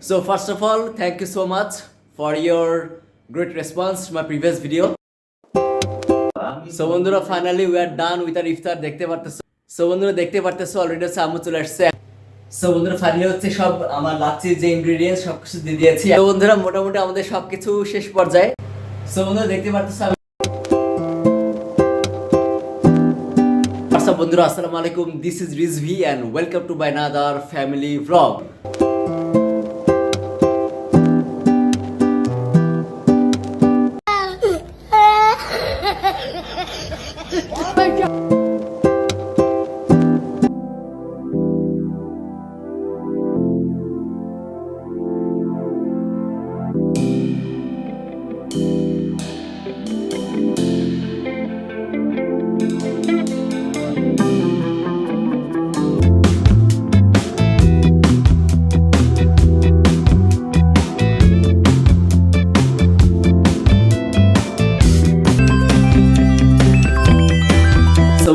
So first of all, thank you so much for your great response to my previous video. So বন্ধুরা finally we are done with our ইফতার দেখতে পারতেছো। So বন্ধুরা দেখতে পারতেছো already হচ্ছে আম্মু চলে আসছে। সো বন্ধুরা ফাইনালি হচ্ছে সব আমার লাচ্ছির যে ইনগ্রেডিয়েন্টস সবকিছু দিয়ে দিয়েছি। তো বন্ধুরা মোটামুটি আমাদের সবকিছু শেষ পর্যায়ে। সো বন্ধুরা দেখতে পারতেছো বন্ধুরা আসসালামু আলাইকুম, this is Rizvi and welcome to my another family vlog.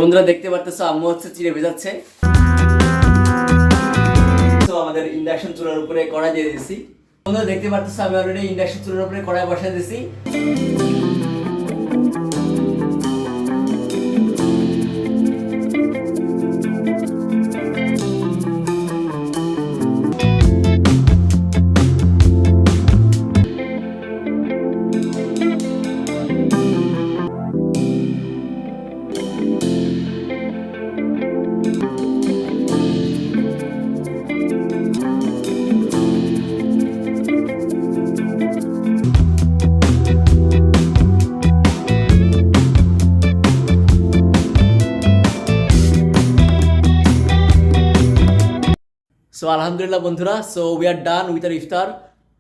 বন্ধুরা দেখতে পারতেছো আম্মু হচ্ছে চিড়ে ভেজাচ্ছে। তো আমাদের ইন্ডাকশন চুলার উপরে কড়াই দিয়ে দিয়েছি। বন্ধুরা দেখতে পারতেছো আমি অলরেডি ইন্ডাকশন চুলার উপরে কড়াই বসিয়ে দিয়েছি। সো আলহামদুলিল্লাহ বন্ধুরা, so we are done with our ইফতার।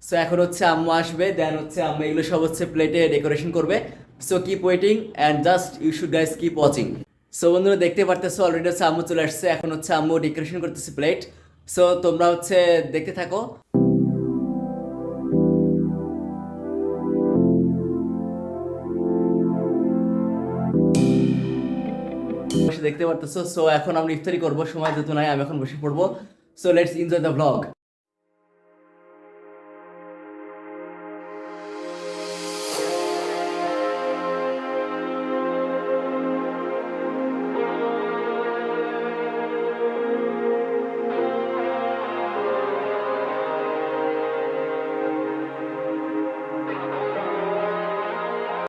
সো এখন হচ্ছে আম্মু আসবে, দেন হচ্ছে আম্মু এগুলো সব হচ্ছে প্লেটে ডেকোরেশন করবে। So keep waiting and just you should guys keep watching. So বন্ধুরা দেখতে পারতেছো অলরেডি হচ্ছে আম্মু চলে আসছে, এখন হচ্ছে আম্মু ডেকোরেশন করতেছে প্লেট। সো তোমরা হচ্ছে দেখতে থাকো। দেখতে পারতেছো। সো এখন আমরা ইফতারি করবো, সময় যেহেতু নাই আমি এখন বসে পড়বো। So let's enjoy the blog.